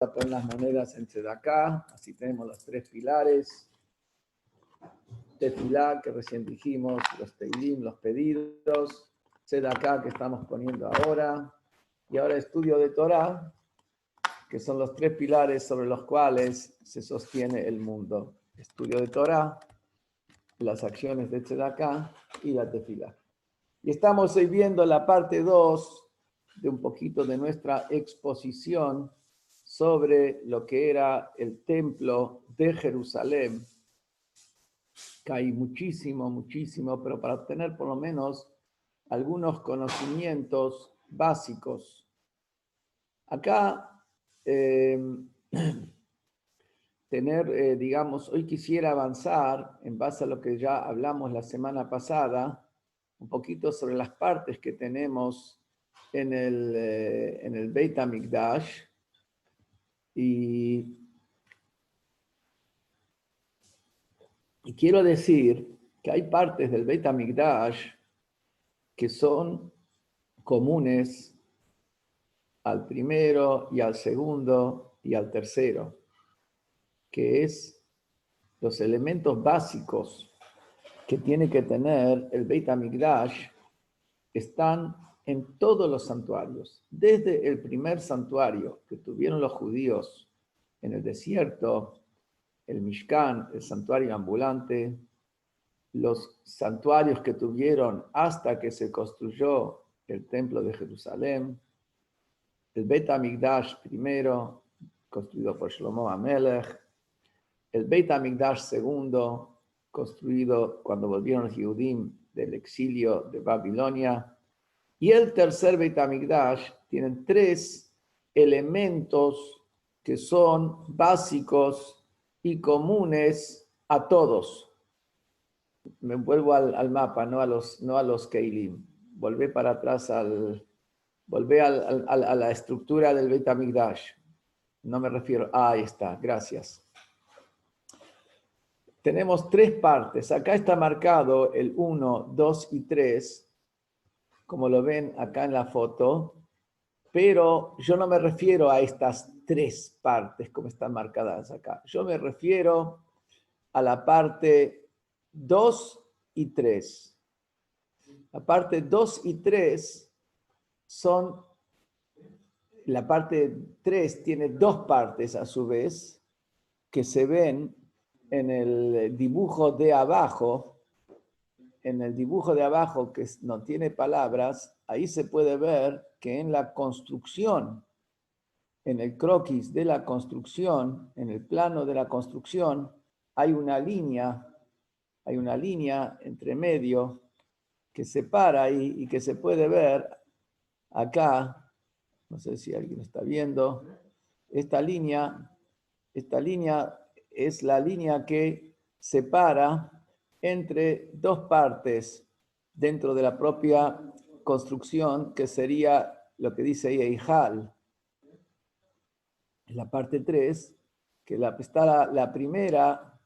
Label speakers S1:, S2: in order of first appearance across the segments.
S1: a poner las monedas en Tzedaká, así tenemos los tres pilares. Tefilá, que recién dijimos, los Teilim, los pedidos, Tzedaká, que estamos poniendo ahora, y ahora estudio de Torah, que son los tres pilares sobre los cuales se sostiene el mundo. Estudio de Torah, las acciones de Tzedaká y la Tefilá. Y estamos hoy viendo la parte 2 de un poquito de nuestra exposición sobre lo que era el templo de Jerusalén, que hay muchísimo, pero para obtener por lo menos algunos conocimientos básicos. Acá, digamos, hoy quisiera avanzar en base a lo que ya hablamos la semana pasada, un poquito sobre las partes que tenemos en el Beit HaMikdash, y quiero decir que hay partes del Beit HaMikdash que son comunes al primero y al segundo y al tercero, que es los elementos básicos que tiene que tener el Beit HaMikdash están en todos los santuarios. Desde el primer santuario que tuvieron los judíos en el desierto, el Mishkan, el santuario ambulante, los santuarios que tuvieron hasta que se construyó el templo de Jerusalén, el Beit HaMikdash primero, construido por Shlomo HaMelech, el Beit HaMikdash segundo, construido cuando volvieron los Yehudim del exilio de Babilonia, y el tercer Beit HaMikdash tienen tres elementos que son básicos y comunes a todos. Me vuelvo al mapa, no a los Keilim. Volvé para atrás, volvé a la estructura del Beit HaMikdash. No me refiero, ahí está, gracias. Tenemos tres partes. Acá está marcado el 1, 2 y 3, como lo ven acá en la foto, pero yo no me refiero a estas tres partes como están marcadas acá. Yo me refiero a la parte 2 y 3. La parte 2 y 3 son, la parte 3 tiene dos partes a su vez, que se ven en el dibujo de abajo. En el dibujo de abajo, que no tiene palabras, ahí se puede ver que en la construcción, en el croquis de la construcción, en el plano de la construcción, hay una línea entre medio que separa ahí y que se puede ver acá. No sé si alguien está viendo. Esta línea es la línea que separa entre dos partes dentro de la propia construcción, que sería lo que dice ahí Eijal. En la parte 3, que está la primera,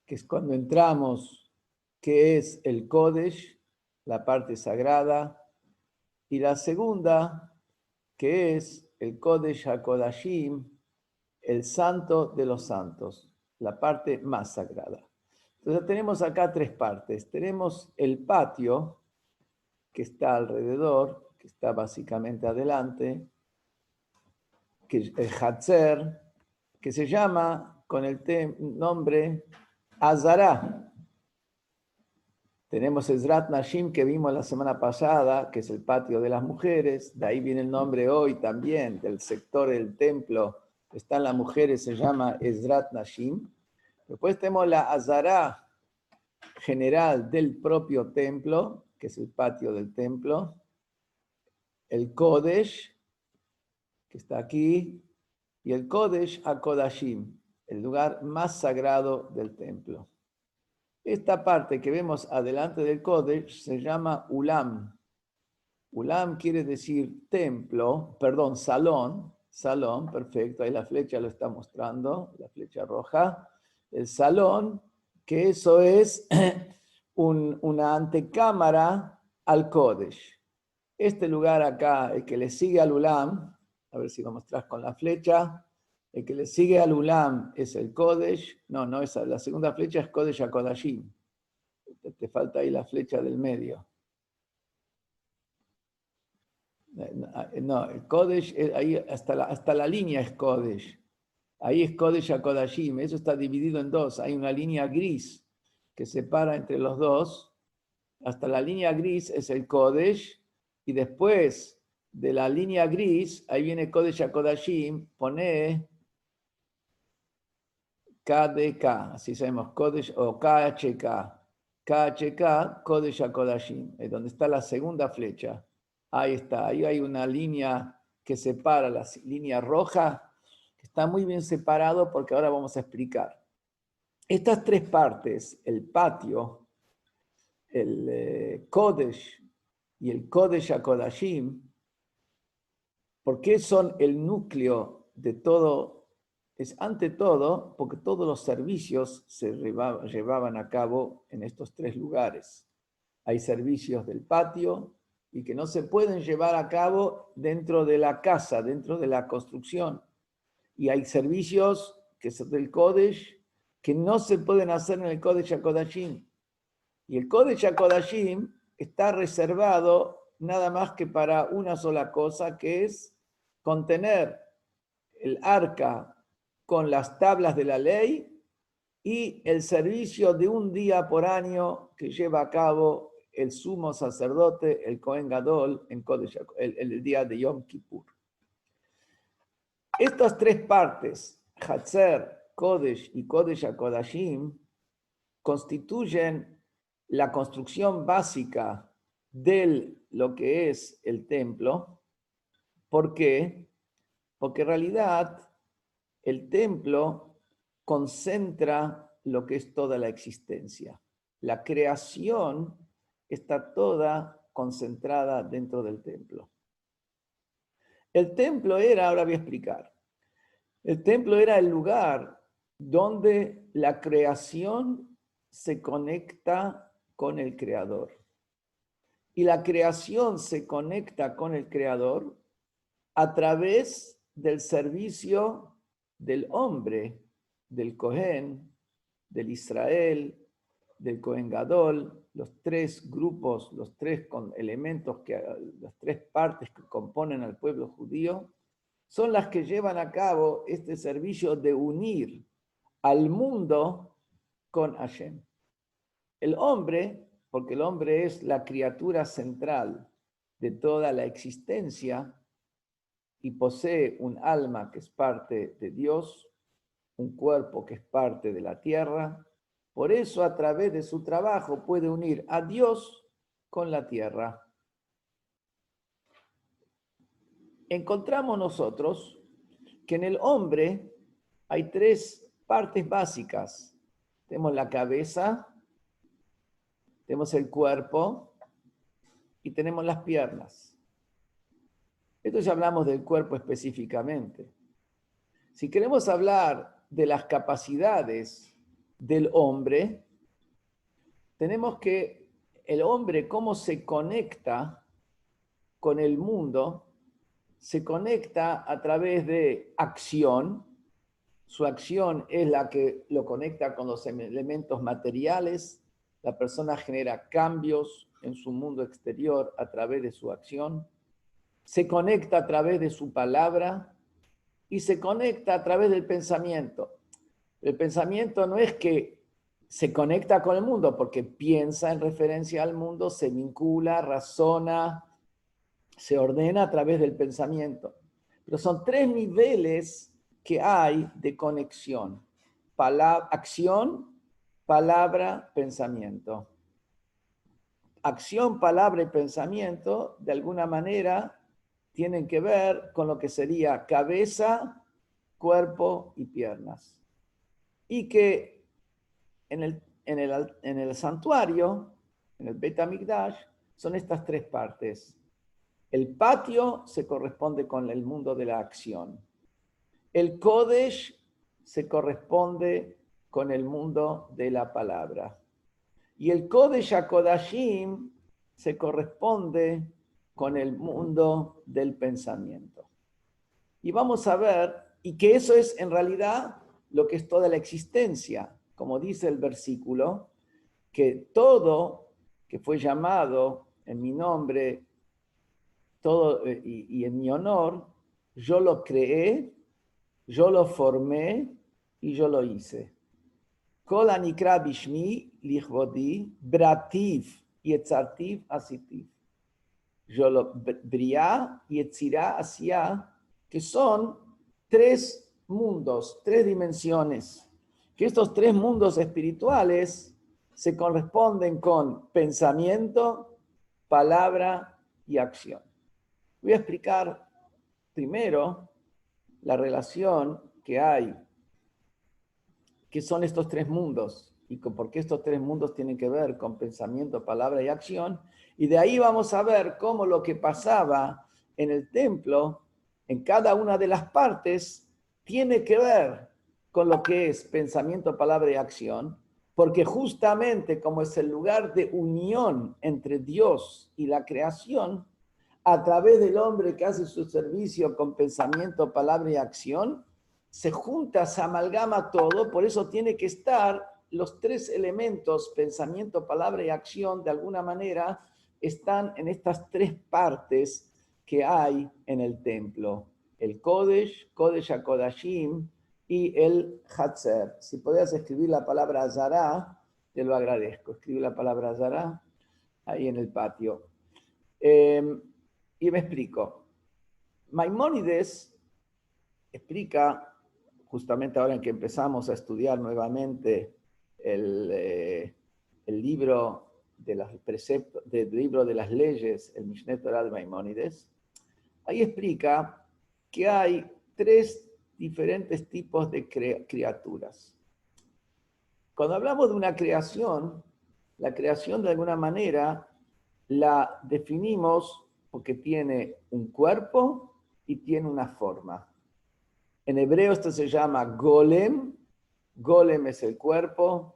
S1: que es cuando entramos, que es el Kodesh, la parte sagrada, y la segunda, que es el Kodesh HaKodashim, el santo de los santos, la parte más sagrada. Entonces tenemos acá tres partes. Tenemos el patio, que está alrededor, que está básicamente adelante, que es el Hatzer, que se llama con el nombre Azará. Tenemos Ezrat Nashim, que vimos la semana pasada, que es el patio de las mujeres. De ahí viene el nombre hoy también, del sector del templo. Están las mujeres, se llama Ezrat Nashim. Después tenemos la Azará general del propio templo, que es el patio del templo. El Kodesh, que está aquí. Y el Kodesh HaKodashim, el lugar más sagrado del templo. Esta parte que vemos adelante del Kodesh se llama Ulam. Ulam quiere decir templo, salón, perfecto, ahí la flecha lo está mostrando, la flecha roja. El salón, que eso es una antecámara al Kodesh. Este lugar acá, el que le sigue al Ulam, a ver si lo mostrás con la flecha, El que le sigue al Ulam es el Kodesh. No, esa, la segunda flecha es Kodesh HaKodashim. Te falta ahí la flecha del medio. No, el Kodesh, ahí hasta la línea es Kodesh. Ahí es Kodesh HaKodashim. Eso está dividido en dos. Hay una línea gris que separa entre los dos. Hasta la línea gris es el Kodesh. Y después de la línea gris, ahí viene Kodesh HaKodashim. Pone KDK, así sabemos, Kodesh o KHK. KHK, Kodesh HaKodashim, es donde está la segunda flecha. Ahí está, ahí hay una línea que separa, la línea roja, que está muy bien separado porque ahora vamos a explicar. Estas tres partes, el patio, el Kodesh y el Kodesh HaKodashim, ¿por qué son el núcleo de todo? Es ante todo porque todos los servicios se llevaban a cabo en estos tres lugares. Hay servicios del patio y que no se pueden llevar a cabo dentro de la casa, dentro de la construcción. Y hay servicios que son del Kodesh que no se pueden hacer en el Kodesh HaKodashim. Y el Kodesh HaKodashim está reservado nada más que para una sola cosa, que es contener el arca con las tablas de la ley y el servicio de un día por año que lleva a cabo el sumo sacerdote, el Kohen Gadol, en Kodesh, el día de Yom Kippur. Estas tres partes, Hatzer, Kodesh y Kodesh HaKodashim, constituyen la construcción básica de lo que es el templo. ¿Por qué? Porque en realidad el templo concentra lo que es toda la existencia. La creación está toda concentrada dentro del templo. El templo era, ahora voy a explicar, el templo era el lugar donde la creación se conecta con el Creador. Y la creación se conecta con el Creador a través del servicio del hombre, del Cohen, del Israel, del Cohen Gadol, los tres grupos, los tres elementos, las tres partes que componen al pueblo judío, son las que llevan a cabo este servicio de unir al mundo con Hashem. El hombre, porque el hombre es la criatura central de toda la existencia y posee un alma que es parte de Dios, un cuerpo que es parte de la tierra, por eso a través de su trabajo puede unir a Dios con la tierra. Encontramos nosotros que en el hombre hay tres partes básicas. Tenemos la cabeza, tenemos el cuerpo y tenemos las piernas. Esto ya hablamos del cuerpo específicamente. Si queremos hablar de las capacidades del hombre, tenemos que el hombre, cómo se conecta con el mundo, se conecta a través de acción. Su acción es la que lo conecta con los elementos materiales. La persona genera cambios en su mundo exterior a través de su acción. Se conecta a través de su palabra y se conecta a través del pensamiento. El pensamiento no es que se conecta con el mundo porque piensa en referencia al mundo, se vincula, razona, se ordena a través del pensamiento. Pero son tres niveles que hay de conexión. Acción, palabra, pensamiento. Acción, palabra y pensamiento, de alguna manera, tienen que ver con lo que sería cabeza, cuerpo y piernas. Y que en el santuario, en el Beit HaMikdash, son estas tres partes. El patio se corresponde con el mundo de la acción. El Kodesh se corresponde con el mundo de la palabra. Y el Kodesh HaKodashim se corresponde con el mundo del pensamiento. Y vamos a ver y que eso es en realidad lo que es toda la existencia, como dice el versículo, que todo que fue llamado en mi nombre, todo y en mi honor, yo lo creé, yo lo formé y yo lo hice. Kol hanikra bishmi lichvodi brativ yetzartiv asitiv. Yo lo briá, yetzirá, hacía, que son tres mundos, tres dimensiones, que estos tres mundos espirituales se corresponden con pensamiento, palabra y acción. Voy a explicar primero la relación que hay, que son estos tres mundos y por qué estos tres mundos tienen que ver con pensamiento, palabra y acción. Y de ahí vamos a ver cómo lo que pasaba en el templo, en cada una de las partes, tiene que ver con lo que es pensamiento, palabra y acción, porque justamente como es el lugar de unión entre Dios y la creación, a través del hombre que hace su servicio con pensamiento, palabra y acción, se junta, se amalgama todo, por eso tiene que estar los tres elementos, pensamiento, palabra y acción, de alguna manera, están en estas tres partes que hay en el templo. El Kodesh, Kodesh HaKodashim y el Hatzer. Si podías escribir la palabra Zará, te lo agradezco. Escribe la palabra Zará ahí en el patio. Y me explico. Maimónides explica, justamente ahora en que empezamos a estudiar nuevamente el libro de los preceptos, del libro de las leyes, el Mishneh Torah de Maimónides, ahí explica que hay tres diferentes tipos de criaturas. Cuando hablamos de una creación, la creación de alguna manera la definimos porque tiene un cuerpo y tiene una forma. En hebreo esto se llama golem. Golem es el cuerpo.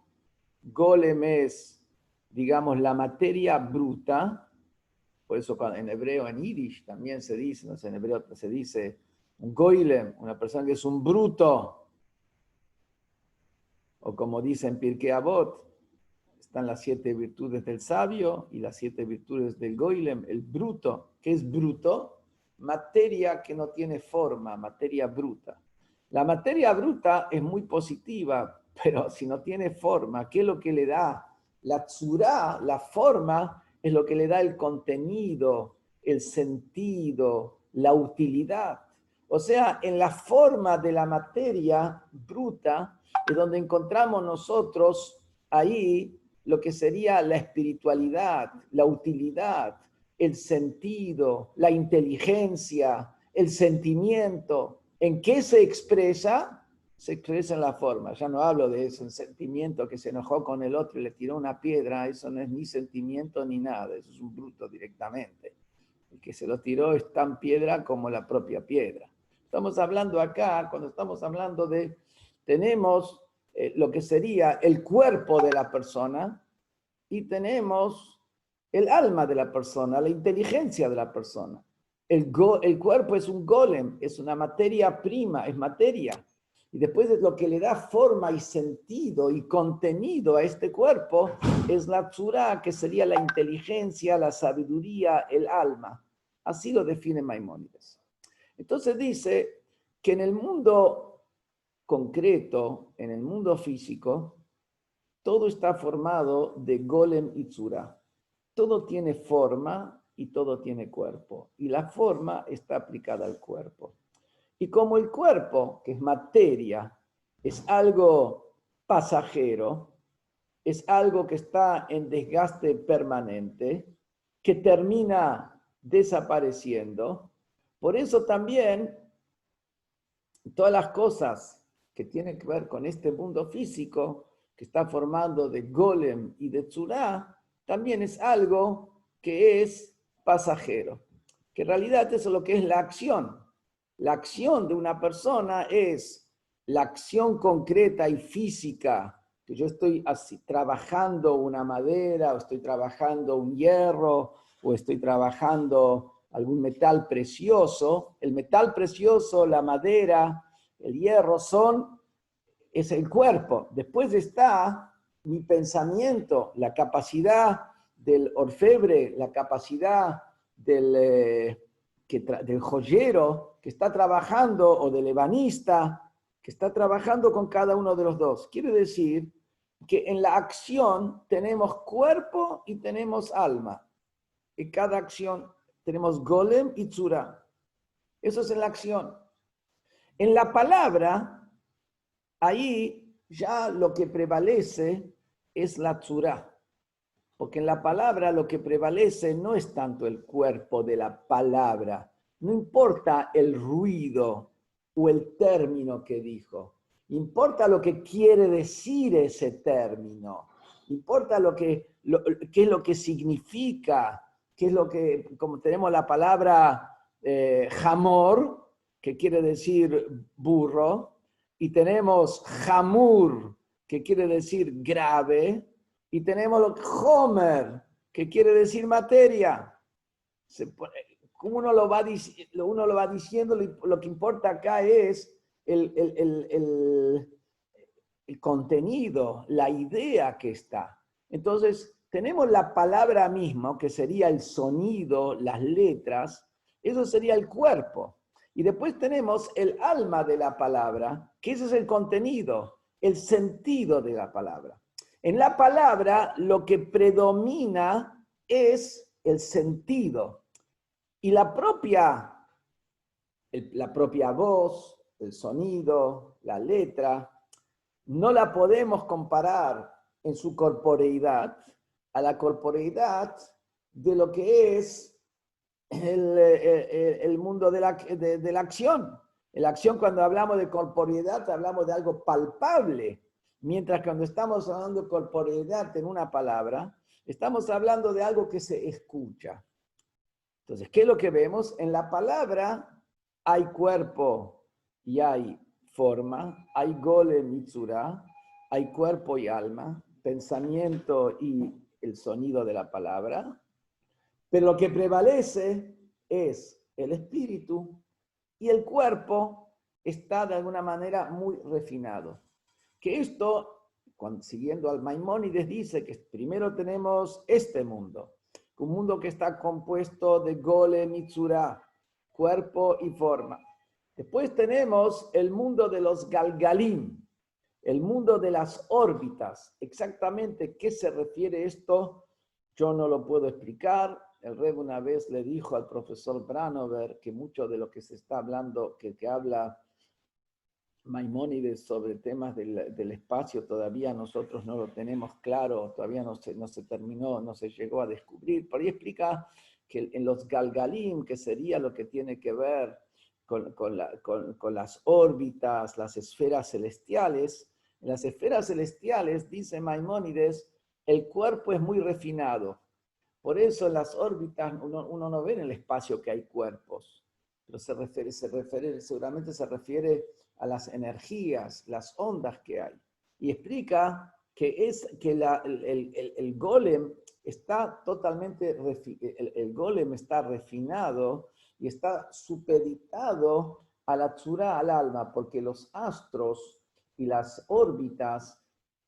S1: Golem es, digamos, la materia bruta. Por eso en hebreo, en yiddish también se dice, no sé, en hebreo se dice un goylem, una persona que es un bruto. O como dice en Pirkei Avot, están las 7 virtudes del sabio y las 7 virtudes del goylem, el bruto. ¿Qué es bruto? Materia que no tiene forma, materia bruta. La materia bruta es muy positiva, pero si no tiene forma, ¿qué es lo que le da? La tzurá, la forma, es lo que le da el contenido, el sentido, la utilidad. O sea, en la forma de la materia bruta es donde encontramos nosotros ahí lo que sería la espiritualidad, la utilidad, el sentido, la inteligencia, el sentimiento. ¿En qué se expresa? Se expresa en la forma. Ya no hablo de eso, el sentimiento que se enojó con el otro y le tiró una piedra, eso no es ni sentimiento ni nada, eso es un bruto directamente. El que se lo tiró es tan piedra como la propia piedra. Estamos hablando acá, cuando estamos hablando de, tenemos lo que sería el cuerpo de la persona y tenemos el alma de la persona, la inteligencia de la persona. El cuerpo es un golem, es una materia prima, es materia. Y después lo que le da forma y sentido y contenido a este cuerpo es la tzurá, que sería la inteligencia, la sabiduría, el alma. Así lo define Maimónides. Entonces dice que en el mundo concreto, en el mundo físico, todo está formado de golem y tzurá. Todo tiene forma y todo tiene cuerpo. Y la forma está aplicada al cuerpo. Y como el cuerpo, que es materia, es algo pasajero, es algo que está en desgaste permanente, que termina desapareciendo, por eso también todas las cosas que tienen que ver con este mundo físico, que está formado de golem y de tzurá, también es algo que es pasajero. Que en realidad eso es lo que es la acción. La acción de una persona es la acción concreta y física, que yo estoy así, trabajando una madera, o estoy trabajando un hierro, o estoy trabajando algún metal precioso. El metal precioso, la madera, el hierro es el cuerpo. Después está mi pensamiento, la capacidad del orfebre, la capacidad del joyero que está trabajando, o del ebanista que está trabajando con cada uno de los dos. Quiere decir que en la acción tenemos cuerpo y tenemos alma. En cada acción tenemos golem y tzura. Eso es en la acción. En la palabra, ahí ya lo que prevalece es la tzura. Porque en la palabra lo que prevalece no es tanto el cuerpo de la palabra. No importa el ruido o el término que dijo. Importa lo que quiere decir ese término. Importa qué es lo que significa, qué es lo que, como tenemos la palabra jamor, que quiere decir burro, y tenemos jamur, que quiere decir grave, y tenemos homer, que quiere decir materia. Uno lo va diciendo, lo que importa acá es el contenido, la idea que está. Entonces, tenemos la palabra misma, que sería el sonido, las letras, eso sería el cuerpo. Y después tenemos el alma de la palabra, que ese es el contenido, el sentido de la palabra. En la palabra lo que predomina es el sentido. Y la propia voz, el sonido, la letra, no la podemos comparar en su corporeidad a la corporeidad de lo que es el mundo de la acción. En la acción, cuando hablamos de corporeidad, hablamos de algo palpable, mientras que cuando estamos hablando de corporeidad en una palabra, estamos hablando de algo que se escucha. Entonces, ¿qué es lo que vemos? En la palabra hay cuerpo y hay forma, hay golem y tzura, hay cuerpo y alma, pensamiento y el sonido de la palabra, pero lo que prevalece es el espíritu, y el cuerpo está de alguna manera muy refinado. Que esto, siguiendo al Maimónides, dice que primero tenemos este mundo, un mundo que está compuesto de golem y tzura, cuerpo y forma. Después tenemos el mundo de los galgalim, el mundo de las órbitas. Exactamente qué se refiere esto, yo no lo puedo explicar. El Rebbe una vez le dijo al profesor Branover que mucho de lo que se está hablando, que habla Maimónides sobre temas del espacio, todavía nosotros no lo tenemos claro, todavía no se terminó, no se llegó a descubrir. Por ahí explica que en los galgalim, que sería lo que tiene que ver con las órbitas, las esferas celestiales, en las esferas celestiales, dice Maimónides, el cuerpo es muy refinado. Por eso en las órbitas uno no ve en el espacio que hay cuerpos, pero seguramente se refiere a las energías, las ondas que hay. Y explica que el golem está totalmente, el golem está refinado y está supeditado a la tzura, al alma, porque los astros y las órbitas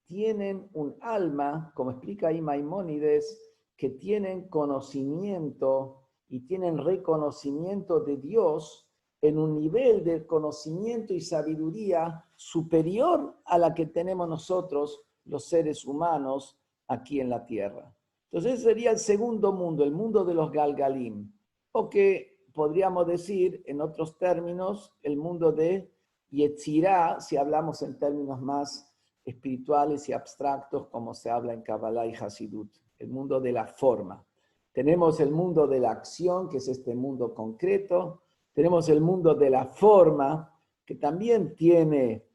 S1: tienen un alma, como explica ahí Maimónides, que tienen conocimiento y tienen reconocimiento de Dios en un nivel de conocimiento y sabiduría superior a la que tenemos nosotros, los seres humanos, aquí en la tierra. Entonces ese sería el segundo mundo, el mundo de los galgalim, o que podríamos decir, en otros términos, el mundo de Yetzirah, si hablamos en términos más espirituales y abstractos, como se habla en Kabbalah y Hasidut, el mundo de la forma. Tenemos el mundo de la acción, que es este mundo concreto. Tenemos el mundo de la forma, que también tiene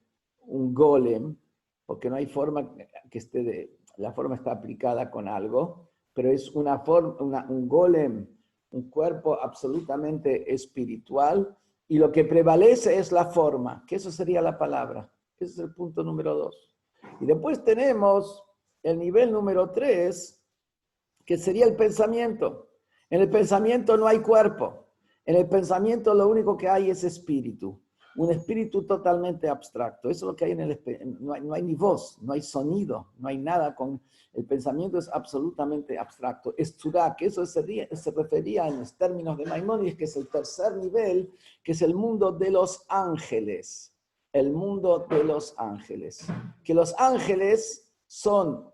S1: un golem, porque no hay forma que la forma está aplicada con algo, pero es un golem, un cuerpo absolutamente espiritual, y lo que prevalece es la forma, que eso sería la palabra. Ese es el punto número 2. Y después tenemos el nivel número 3, que sería el pensamiento. En el pensamiento no hay cuerpo. En el pensamiento lo único que hay es espíritu. un espíritu totalmente abstracto. Eso es lo que hay en el espíritu. No hay ni voz, no hay sonido, no hay nada con... El pensamiento es absolutamente abstracto. Es tzura, que eso se refería en los términos de Maimónides, que es el tercer nivel, que es el mundo de los ángeles. El mundo de los ángeles. Que los ángeles son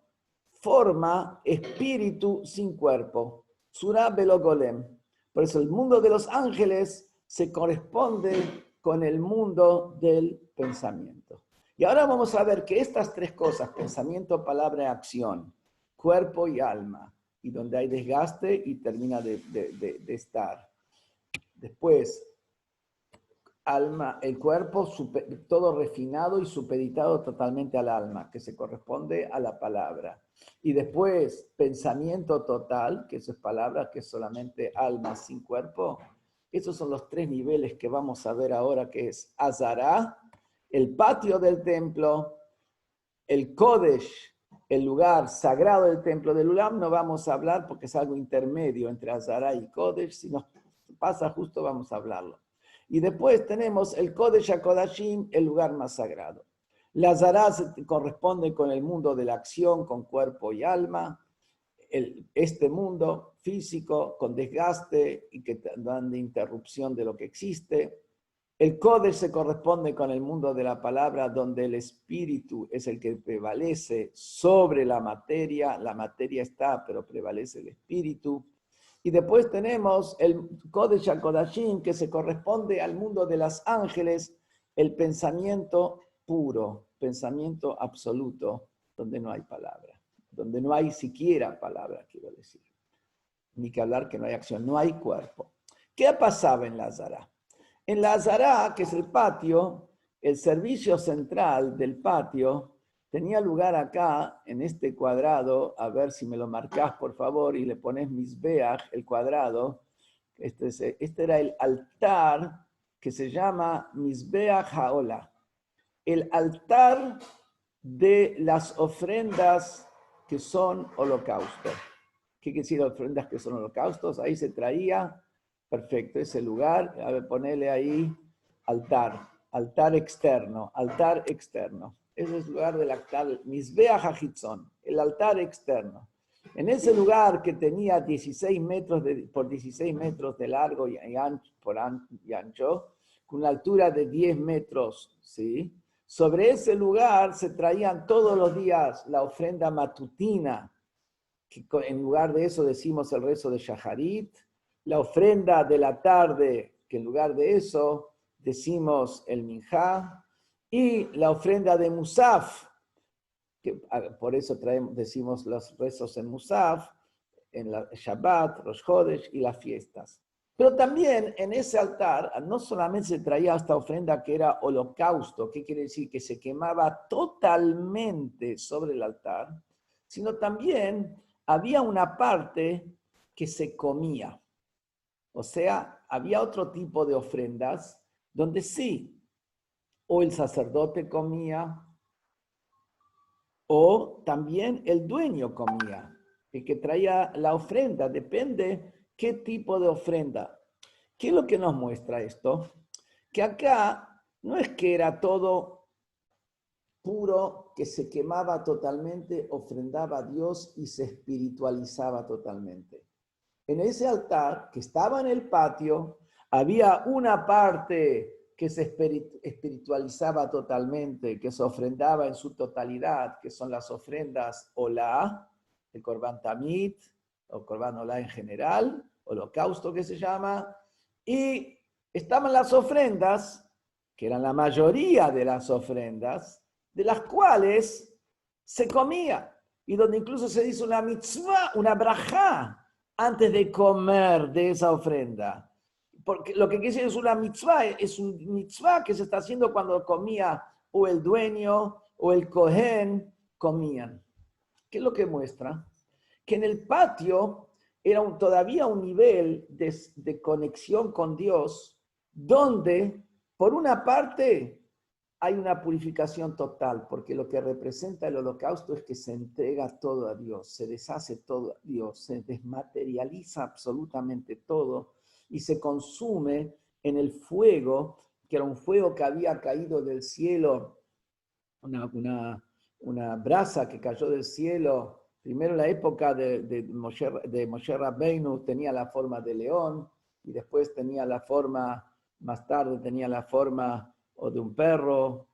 S1: forma, espíritu sin cuerpo. Tzura velo golem. Por eso el mundo de los ángeles se corresponde con el mundo del pensamiento. Y ahora vamos a ver que estas tres cosas, pensamiento, palabra y acción, cuerpo y alma, y donde hay desgaste y termina de estar. Después, alma, el cuerpo todo refinado y supeditado totalmente al alma, que se corresponde a la palabra. Y después, pensamiento total, que eso es palabra, que es solamente alma sin cuerpo. Esos son los tres niveles que vamos a ver ahora, que es Azará, el patio del templo, el Kodesh, el lugar sagrado del templo del Ulam. No vamos a hablar porque es algo intermedio entre Azará y Kodesh. Si nos pasa justo, vamos a hablarlo. Y después tenemos el Kodesh HaKodashim, el lugar más sagrado. La Azará se corresponde con el mundo de la acción, con cuerpo y alma. Este mundo físico con desgaste y que dan de interrupción de lo que existe. El Kodesh se corresponde con el mundo de la palabra, donde el espíritu es el que prevalece sobre la materia está, pero prevalece el espíritu. Y después tenemos el Kodesh HaKodashim, que se corresponde al mundo de los ángeles, el pensamiento puro, pensamiento absoluto, donde no hay palabra. Donde no hay siquiera palabra, quiero decir. Ni que hablar que no hay acción, no hay cuerpo. ¿Qué pasaba en la Azará? En la Azará, que es el patio, el servicio central del patio tenía lugar acá, en este cuadrado. A ver si me lo marcás, por favor, y le pones Mizbeach, el cuadrado. Este era el altar que se llama Mizbeach Haolah. El altar de las ofrendas que son holocaustos. ¿Qué quiere decir ofrendas que son holocaustos? Ahí se traía, perfecto, ese lugar, a ver, ponele ahí altar, altar externo, altar externo. Ese es el lugar del altar, Mizbeach HaChitzon, el altar externo. En ese lugar que tenía 16 metros por 16 metros de largo y ancho, con una altura de 10 metros, ¿sí? Sobre ese lugar se traían todos los días la ofrenda matutina, que en lugar de eso decimos el rezo de Shaharit, la ofrenda de la tarde, que en lugar de eso decimos el Minjá, y la ofrenda de Musaf, que por eso decimos los rezos en Musaf, en la Shabbat, Rosh Chodesh y las fiestas. Pero también en ese altar no solamente se traía esta ofrenda que era holocausto, que quiere decir que se quemaba totalmente sobre el altar, sino también había una parte que se comía. O sea, había otro tipo de ofrendas donde sí, o el sacerdote comía, o también el dueño comía, el que traía la ofrenda, depende qué tipo de ofrenda. ¿Qué es lo que nos muestra esto? Que acá no es que era todo puro, que se quemaba totalmente, ofrendaba a Dios y se espiritualizaba totalmente. En ese altar que estaba en el patio, había una parte que se espiritualizaba totalmente, que se ofrendaba en su totalidad, que son las ofrendas Olá, el Korban Tamid, o Korban Olá en general, holocausto que se llama, y estaban las ofrendas, que eran la mayoría de las ofrendas, de las cuales se comía, y donde incluso se dice una mitzvah, una brajá, antes de comer de esa ofrenda. Porque lo que quiere decir es una mitzvah, es un mitzvah que se está haciendo cuando comía o el dueño o el Cohen comían. ¿Qué es lo que muestra? Que en el patio era todavía un nivel de conexión con Dios, donde por una parte hay una purificación total, porque lo que representa el holocausto es que se entrega todo a Dios, se deshace todo a Dios, se desmaterializa absolutamente todo y se consume en el fuego que era un fuego que había caído del cielo, una brasa que cayó del cielo. Primero en la época de Moshe Rabbeinu tenía la forma de león, y después tenía la forma, más tarde tenía la forma o de un perro,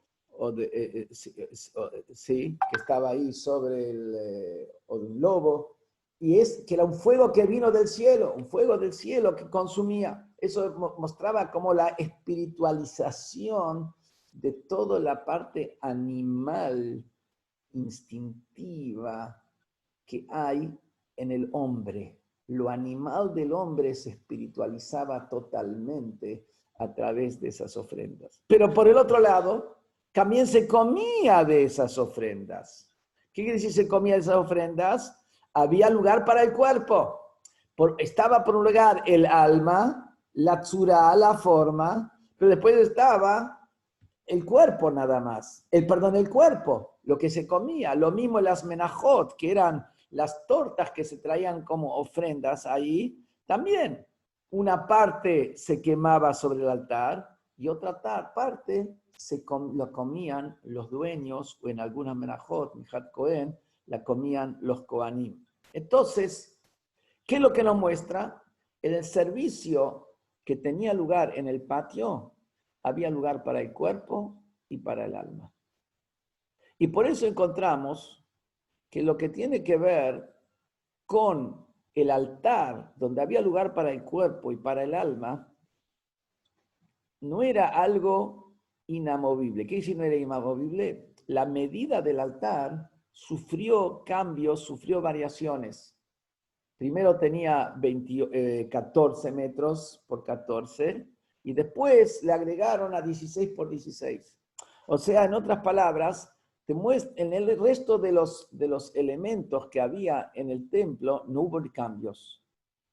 S1: sí, que estaba ahí sobre o de un lobo, y es que era un fuego que vino del cielo, un fuego del cielo que consumía. Eso mostraba como la espiritualización de toda la parte animal, instintiva que hay en el hombre. Lo animal del hombre se espiritualizaba totalmente a través de esas ofrendas. Pero por el otro lado, también se comía de esas ofrendas. ¿Qué quiere decir se comía de esas ofrendas? Había lugar para el cuerpo. Estaba por un lugar el alma, la tzura, la forma, pero después estaba el cuerpo nada más. El cuerpo, lo que se comía. Lo mismo las menajot, que eran las tortas que se traían como ofrendas ahí, también una parte se quemaba sobre el altar y otra parte lo comían los dueños, o en algunas menajot, Mijat Cohen, la comían los Kohanim. Entonces, ¿qué es lo que nos muestra? En el servicio que tenía lugar en el patio, había lugar para el cuerpo y para el alma. Y por eso encontramos que lo que tiene que ver con el altar, donde había lugar para el cuerpo y para el alma, no era algo inamovible. ¿Qué dice no era inamovible? La medida del altar sufrió cambios, sufrió variaciones. Primero tenía 14 metros por 14 y después le agregaron a 16 por 16. O sea, en otras palabras, en el resto de los elementos que había en el templo no hubo cambios.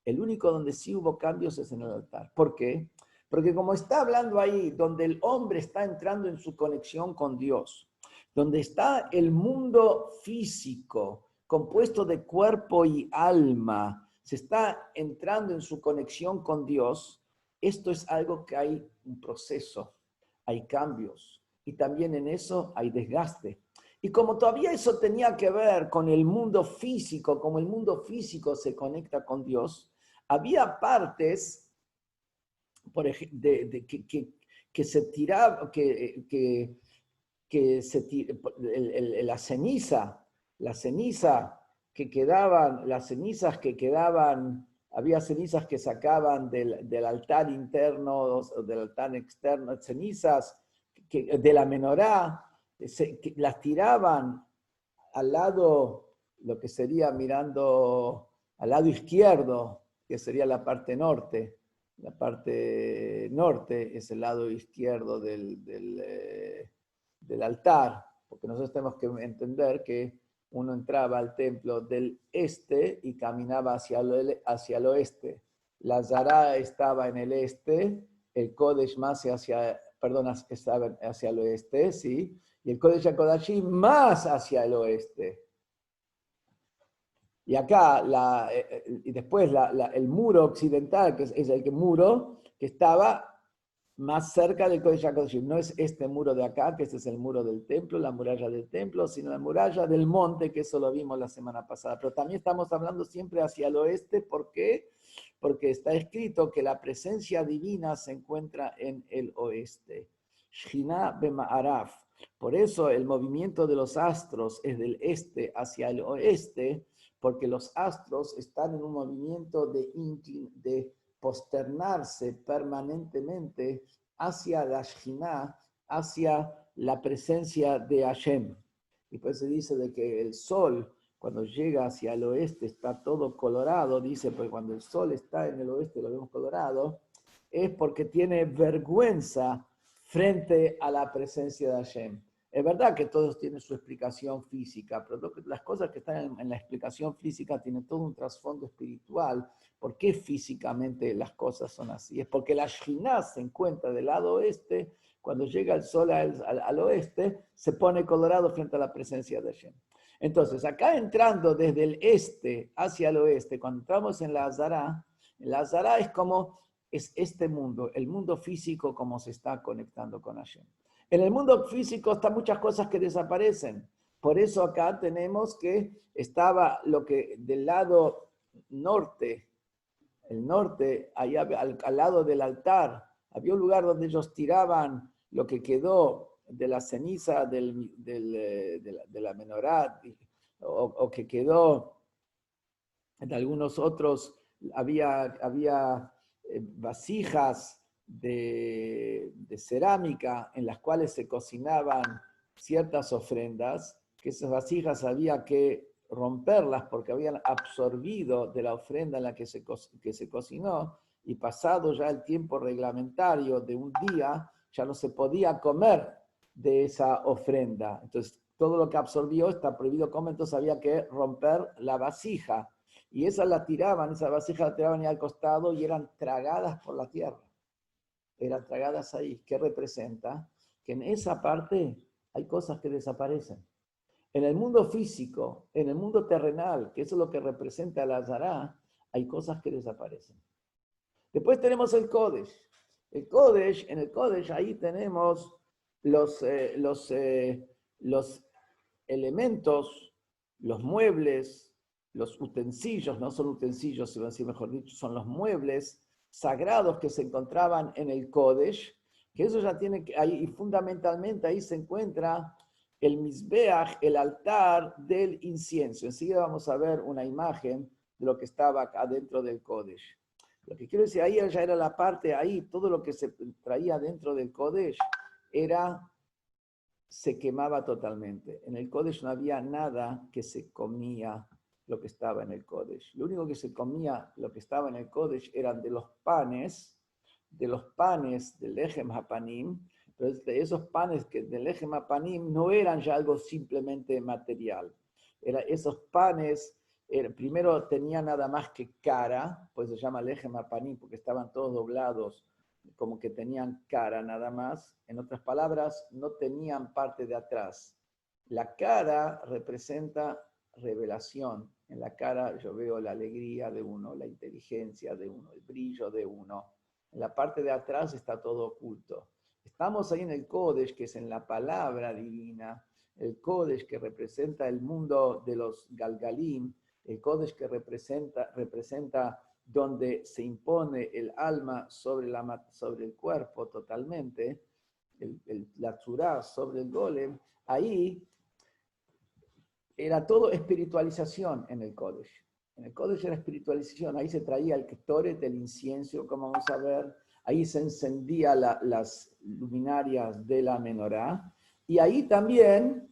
S1: El único donde sí hubo cambios es en el altar. ¿Por qué? Porque como está hablando ahí, donde el hombre está entrando en su conexión con Dios, donde está el mundo físico, compuesto de cuerpo y alma, se está entrando en su conexión con Dios, esto es algo que hay un proceso, hay cambios, y también en eso hay desgaste. Y como todavía eso tenía que ver con el mundo físico, como el mundo físico se conecta con Dios, había partes, por ejemplo, que se tiraba, la ceniza que quedaban, las cenizas que quedaban, había cenizas que sacaban del altar interno o del altar externo, cenizas de la menorá, que las tiraban al lado, lo que sería mirando al lado izquierdo, que sería la parte norte. La parte norte es el lado izquierdo del altar, porque nosotros tenemos que entender que uno entraba al templo del este y caminaba hacia el oeste. La Zara estaba en el este, el Kodesh más estaba hacia el oeste, ¿sí? Y el Kodesh HaKodashim más hacia el oeste. Y acá, y después el muro occidental, que es el muro que estaba más cerca del Kodesh HaKodashim. No es este muro de acá, que este es el muro del templo, la muralla del templo, sino la muralla del monte, que eso lo vimos la semana pasada. Pero también estamos hablando siempre hacia el oeste. ¿Por qué? Porque está escrito que la presencia divina se encuentra en el oeste. Shina b'ma'araf. Por eso el movimiento de los astros es del este hacia el oeste, porque los astros están en un movimiento de posternarse permanentemente hacia la Shekhinah, hacia la presencia de Hashem. Y pues se dice de que el sol, cuando llega hacia el oeste, está todo colorado. Dice, pues cuando el sol está en el oeste, lo vemos colorado, es porque tiene vergüenza frente a la presencia de Hashem. Es verdad que todos tienen su explicación física, pero las cosas que están en la explicación física tienen todo un trasfondo espiritual. ¿Por qué físicamente las cosas son así? Es porque la Shekhinah se encuentra del lado oeste. Cuando llega el sol al oeste, se pone colorado frente a la presencia de Hashem. Entonces, acá entrando desde el este hacia el oeste, cuando entramos en la Azara es como es este mundo, el mundo físico como se está conectando con Hashem. En el mundo físico están muchas cosas que desaparecen. Por eso acá tenemos que estaba lo que del lado norte, el norte, allá al lado del altar, había un lugar donde ellos tiraban lo que quedó de la ceniza de la menorá, o que quedó de algunos otros, había vasijas de cerámica en las cuales se cocinaban ciertas ofrendas, que esas vasijas había que romperlas porque habían absorbido de la ofrenda en la que se cocinó, y pasado ya el tiempo reglamentario de un día, ya no se podía comer de esa ofrenda. Entonces, todo lo que absorbió está prohibido comer, entonces había que romper la vasija. Y esa vasija la tiraban ahí al costado y eran tragadas por la tierra. Eran tragadas ahí. ¿Qué representa? Que en esa parte hay cosas que desaparecen. En el mundo físico, en el mundo terrenal, que eso es lo que representa la Azará, hay cosas que desaparecen. Después tenemos el Kodesh. En el Kodesh ahí tenemos los elementos, los muebles, los utensilios, no son utensilios, sino así mejor dicho, son los muebles sagrados que se encontraban en el Kodesh, que eso ya tiene que, ahí, y fundamentalmente ahí se encuentra el Mizbeach, el altar del incienso. Enseguida vamos a ver una imagen de lo que estaba acá dentro del Kodesh. Lo que quiero decir, ahí ya era la parte, ahí todo lo que se traía dentro del Kodesh se quemaba totalmente. En el Kodesh no había nada que se comía lo que estaba en el Kodesh. Lo único que se comía lo que estaba en el Kodesh eran de los panes del Lechem Hapanim, pero de esos panes del Lechem Hapanim no eran ya algo simplemente material. Esos panes primero tenían nada más que cara, pues se llama Lechem Hapanim porque estaban todos doblados, como que tenían cara nada más. En otras palabras, no tenían parte de atrás. La cara representa revelación. En la cara yo veo la alegría de uno, la inteligencia de uno, el brillo de uno. En la parte de atrás está todo oculto. Estamos ahí en el Kodesh, que es en la palabra divina, el Kodesh que representa el mundo de los Galgalim, el Kodesh que representa donde se impone el alma sobre el cuerpo totalmente, la tzurá sobre el golem. Ahí era todo espiritualización en el Kodesh. En el Kodesh era espiritualización, ahí se traía el Ketoret, el incienso, como vamos a ver, ahí se encendía las luminarias de la menorá, y ahí también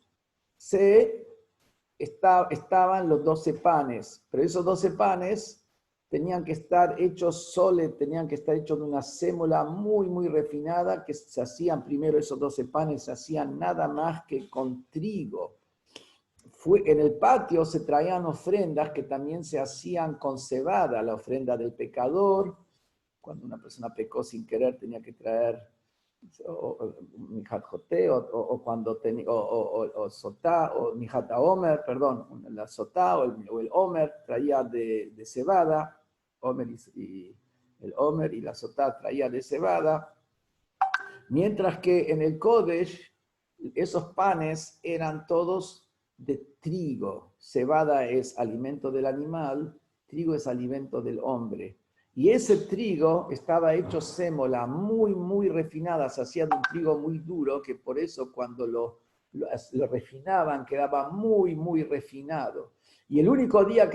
S1: estaban los 12 panes, pero esos 12 panes tenían que estar hechos tenían que estar hechos de una sémola muy, muy refinada, que se hacían primero esos 12 panes, se hacían nada más que con trigo. En el patio se traían ofrendas que también se hacían con cebada, la ofrenda del pecador, cuando una persona pecó sin querer tenía que traer Mijat Joté, o cuando tenía, o Sotá, o Mijat Omer, perdón, la Sotá o el Omer traía de cebada, el Omer y la Sotá traía de cebada, mientras que en el Kodesh esos panes eran todos de trigo. Cebada es alimento del animal, trigo es alimento del hombre. Y ese trigo estaba hecho sémola, muy, muy refinada, se hacía de un trigo muy duro, que por eso cuando lo refinaban quedaba muy, muy refinado. Y el único día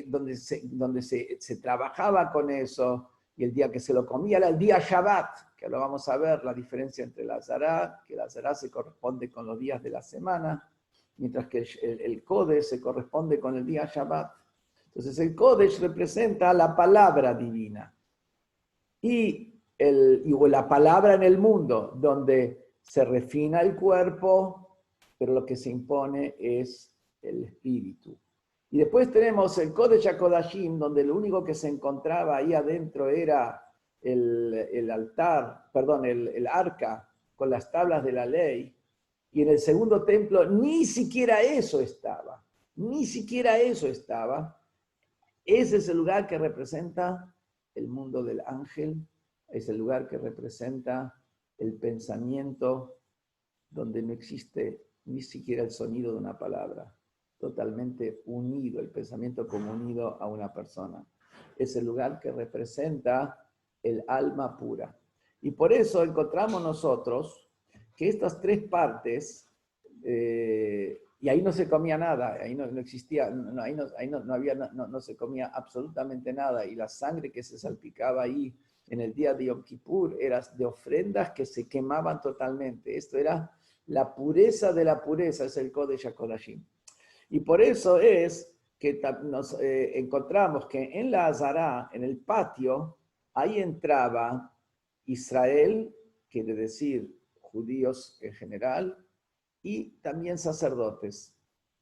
S1: donde se trabajaba con eso, y el día que se lo comía, era el día Shabbat, que lo vamos a ver, la diferencia entre la Azará, que la Azará se corresponde con los días de la semana, mientras que el Kodesh se corresponde con el día Shabbat. Entonces el Kodesh representa la palabra divina y la palabra en el mundo, donde se refina el cuerpo, pero lo que se impone es el espíritu. Y después tenemos el Kodesh HaKodashim, donde lo único que se encontraba ahí adentro era el altar, perdón, el arca con las tablas de la ley. Y en el segundo templo ni siquiera eso estaba. Ni siquiera eso estaba. Ese es el lugar que representa el mundo del ángel es el lugar que representa el pensamiento donde no existe ni siquiera el sonido de una palabra, totalmente unido, el pensamiento como unido a una persona. Es el lugar que representa el alma pura. Y por eso encontramos nosotros que estas tres partes, y ahí no se comía nada, ahí no existía, no había, no se comía absolutamente nada, y la sangre que se salpicaba ahí en el día de Yom Kippur era de ofrendas que se quemaban totalmente. Esto era la pureza de la pureza, es el Kodesh HaKodashim. Y por eso es que nos encontramos que en la Azará, en el patio, ahí entraba Israel, quiere decir judíos en general, y también sacerdotes.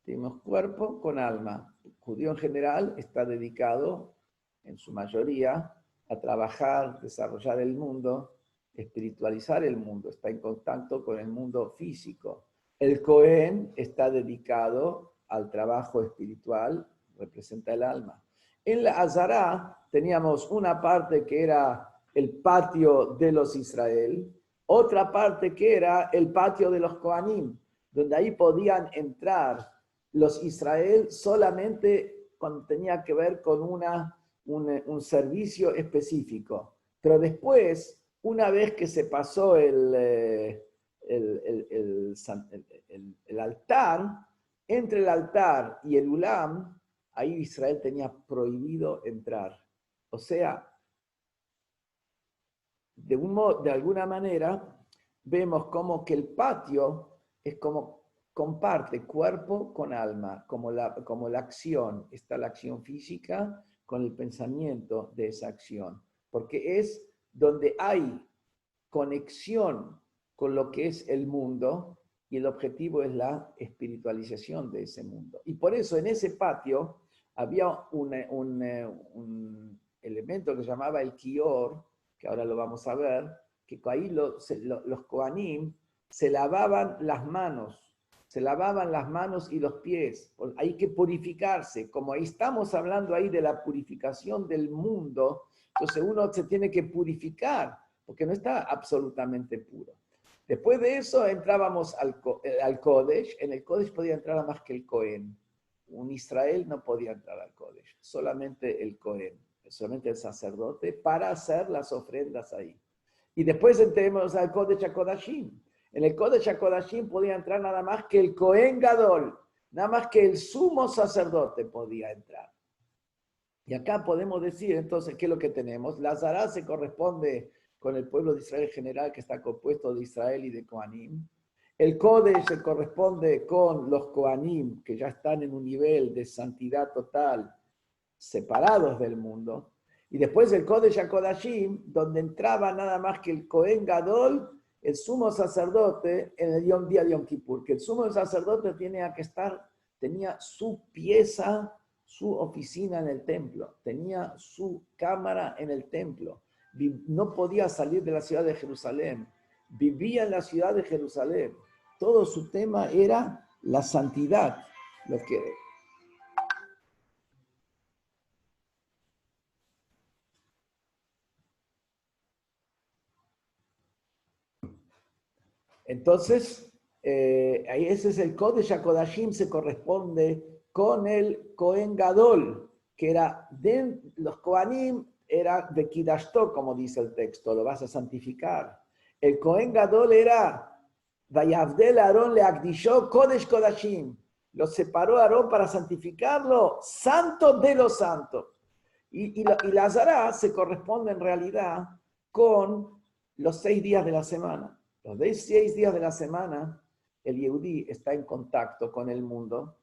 S1: Tenemos cuerpo con alma. El judío en general está dedicado, en su mayoría, a trabajar, desarrollar el mundo, espiritualizar el mundo, está en contacto con el mundo físico. El Cohen está dedicado al trabajo espiritual, representa el alma. En la Azará teníamos una parte que era el patio de los Israel, otra parte que era el patio de los Kohanim, donde ahí podían entrar los Israel solamente cuando tenía que ver con un servicio específico. Pero después, una vez que se pasó el altar, entre el altar y el Ulam, ahí Israel tenía prohibido entrar. O sea, de alguna manera, vemos como que el patio es como comparte cuerpo con alma, como la acción. Está la acción física con el pensamiento de esa acción, porque es donde hay conexión con lo que es el mundo y el objetivo es la espiritualización de ese mundo. Y por eso en ese patio había un elemento que se llamaba el kior, que ahora lo vamos a ver, que ahí los Kohanim se lavaban las manos y los pies. Hay que purificarse. Como ahí estamos hablando ahí de la purificación del mundo, entonces uno se tiene que purificar, porque no está absolutamente puro. Después de eso entrábamos al Kodesh. En el Kodesh podía entrar nada más que el Cohen. Un Israel no podía entrar al Kodesh, solamente el Cohen, solamente el sacerdote, para hacer las ofrendas ahí. Y después entremos al Kodesh HaKodashim. En el Kodesh HaKodashim podía entrar nada más que el Cohen Gadol, nada más que el sumo sacerdote podía entrar. Y acá podemos decir entonces qué es lo que tenemos. La Azará se corresponde con el pueblo de Israel general, que está compuesto de Israel y de Kohanim. El Kodesh se corresponde con los Kohanim, que ya están en un nivel de santidad total, separados del mundo. Y después el Kodesh HaKodashim, donde entraba nada más que el Cohen Gadol, el sumo sacerdote, en el día de Yom Kippur, que el sumo sacerdote tenía su pieza, su oficina en el templo, tenía su cámara en el templo, no podía salir de la ciudad de Jerusalén, vivía en la ciudad de Jerusalén, todo su tema era la santidad, lo que... Entonces, ese es el Kodesh HaKodashim, se corresponde con el Cohen Gadol, que era de los Kohanim, era de Kidashto, como dice el texto, lo vas a santificar. El Cohen Gadol era Vayavdel Aarón le Agdishó Kodesh Kodashim, lo separó Aarón para santificarlo, santo de los santos. Y la Azará se corresponde en realidad con los 6 días de la semana. Los 6 días de la semana, el Yehudí está en contacto con el mundo,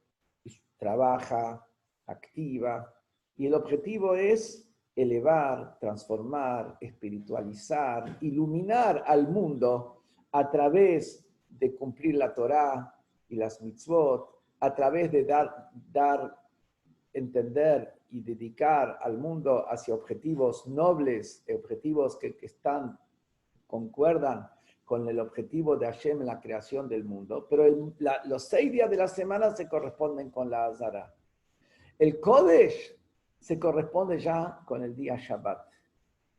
S1: trabaja, activa, y el objetivo es elevar, transformar, espiritualizar, iluminar al mundo a través de cumplir la Torá y las mitzvot, a través de entender y dedicar al mundo hacia objetivos nobles, objetivos que concuerdan con el objetivo de Hashem en la creación del mundo, pero los 6 días de la semana se corresponden con la Azara. El Kodesh se corresponde ya con el día Shabbat,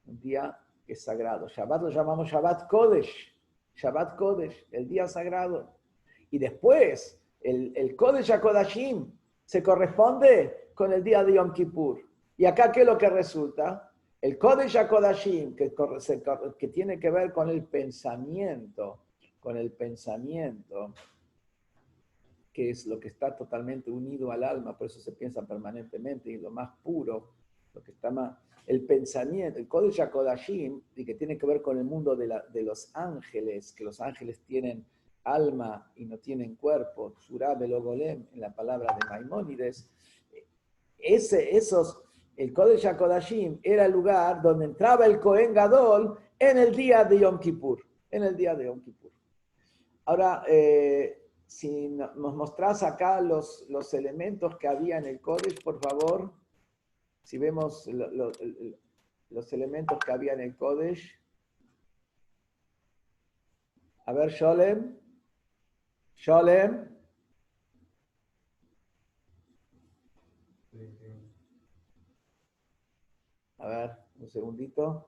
S1: un día que es sagrado. Shabbat lo llamamos Shabbat Kodesh. Shabbat Kodesh, el día sagrado. Y después, el Kodesh HaKodashim se corresponde con el día de Yom Kippur. Y acá, ¿qué es lo que resulta? El Kodesh HaKodashim, que tiene que ver con el pensamiento, que es lo que está totalmente unido al alma, por eso se piensa permanentemente, y lo más puro, lo que está más, el pensamiento, el Kodesh HaKodashim, y que tiene que ver con el mundo de los ángeles, que los ángeles tienen alma y no tienen cuerpo, Surah Belogolem, en la palabra de Maimónides, el Kodesh HaKodashim era el lugar donde entraba el Kohen Gadol en el día de Yom Kippur, Ahora, si nos mostrás acá los elementos que había en el Kodesh, por favor, si vemos los elementos que había en el Kodesh. A ver, Sholem. A ver, un segundito.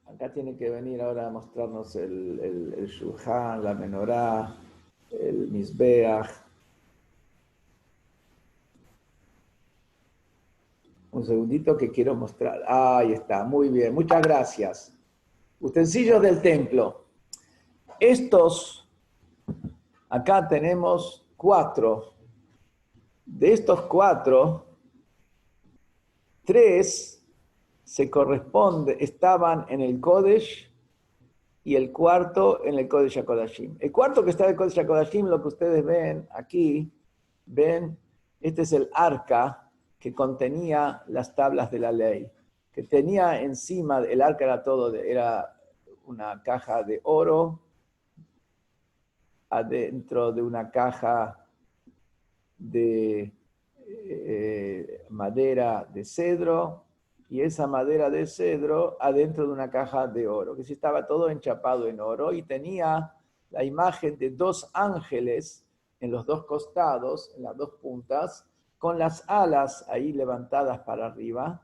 S1: Acá tiene que venir ahora a mostrarnos el Shulchan, la Menorá, el Mizbeach. Un segundito que quiero mostrar. Ahí está, muy bien, muchas gracias. Utensilios del templo. Estos, acá tenemos 4. De estos 4, 3 estaban en el Kodesh y el cuarto en el Kodesh HaKodashim. El cuarto que está en el Kodesh HaKodashim, lo que ustedes ven aquí, este es el arca que contenía las tablas de la ley, que tenía encima, el arca era una caja de oro, adentro de una caja de madera de cedro, y esa madera de cedro adentro de una caja de oro, que sí estaba todo enchapado en oro, y tenía la imagen de 2 ángeles en los 2 costados, en las 2 puntas, con las alas ahí levantadas para arriba,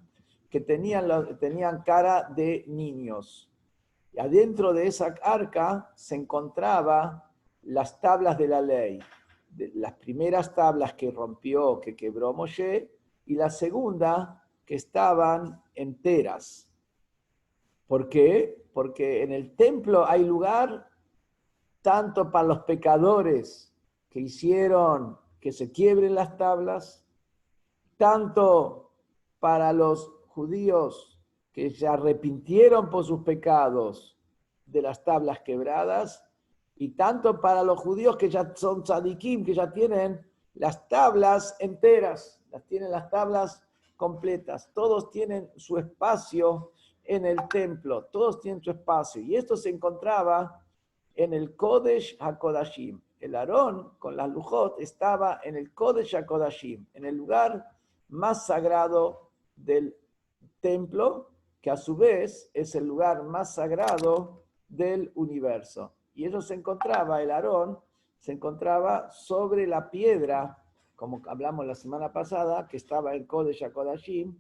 S1: que tenían cara de niños. Y adentro de esa arca se encontraban las tablas de la ley, las primeras tablas que quebró Moshe, y la segunda que estaban enteras. ¿Por qué? Porque en el templo hay lugar tanto para los pecadores que hicieron que se quiebren las tablas, tanto para los judíos que se arrepintieron por sus pecados de las tablas quebradas, y tanto para los judíos que ya son tzadikim, que ya tienen las tablas enteras, tienen las tablas completas. Todos tienen su espacio en el templo, todos tienen su espacio. Y esto se encontraba en el Kodesh HaKodashim. El Aarón con las Lujot estaba en el Kodesh HaKodashim, en el lugar más sagrado del templo, que a su vez es el lugar más sagrado del universo. Y el Aarón se encontraba sobre la piedra, como hablamos la semana pasada, que estaba en Kodesh HaKodashim,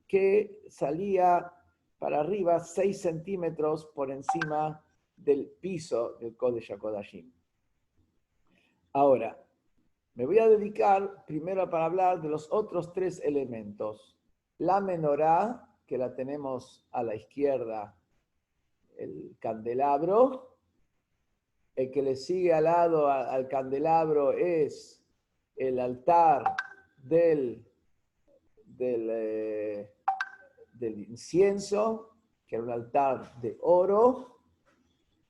S1: que salía para arriba 6 centímetros por encima del piso del Kodesh HaKodashim. Ahora, me voy a dedicar primero para hablar de los otros 3 elementos. La menorá, que la tenemos a la izquierda, el candelabro. El que le sigue al lado al candelabro es el altar del incienso, que era un altar de oro.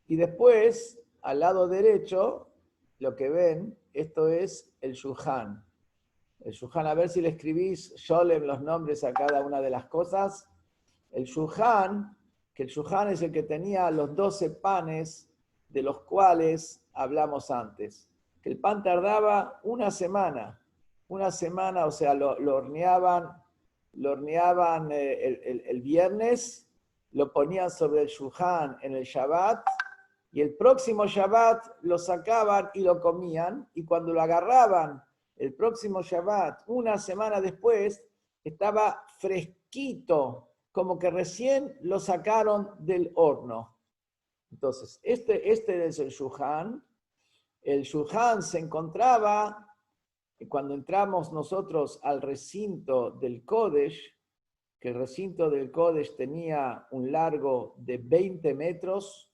S1: Y después, al lado derecho, lo que ven, esto es el Shulchan. El Shulchan, a ver si le escribís Sholem los nombres a cada una de las cosas. El Shulchan, que el Shulchan es el que tenía los 12 panes de los cuales hablamos antes. Que el pan tardaba una semana, o sea, lo horneaban el viernes, lo ponían sobre el Shulchan en el Shabbat, y el próximo Shabbat lo sacaban y lo comían, y cuando lo agarraban el próximo Shabbat, una semana después, estaba fresquito, como que recién lo sacaron del horno. Entonces, este es el Shulchan. El Shulchan se encontraba, cuando entramos nosotros al recinto del Kodesh, que el recinto del Kodesh tenía un largo de 20 metros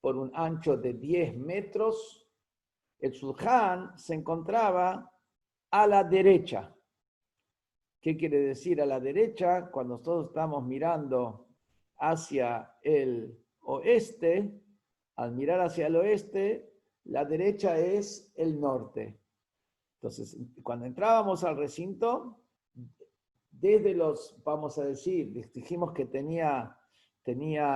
S1: por un ancho de 10 metros, el Shulchan se encontraba a la derecha. ¿Qué quiere decir a la derecha? Cuando nosotros estamos mirando hacia el oeste, al mirar hacia el oeste, la derecha es el norte. Entonces, cuando entrábamos al recinto, desde los, vamos a decir, dijimos que tenía 20